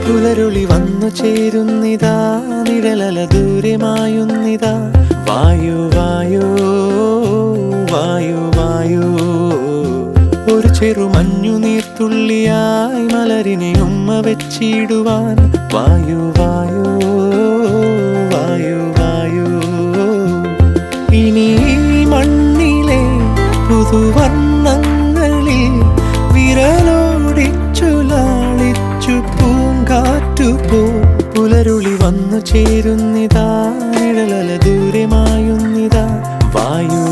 പുലരുളി വന്നു ചേരുന്നിതാ, നിഴലല ദൂരെ മായുന്നിതാ. വായു വായു വായു വായു, ഒരു ചെറു മഞ്ഞു നീർത്തുള്ളിയായി മലരിനെ ഉമ്മ വെച്ചിടുവാൻ. വായു വായു വായു വായു, ഇനി മണ്ണിലെ പുതുവർണ്ണങ്ങളിൽ വിരലോടിച്ചു ലാളിച്ചു പൂങ്കാറ്റുപോ. പുലരുളി വന്നു ചേരുന്നിതാ, നിഴലല ദൂരെ മായുന്നിതാ. വായു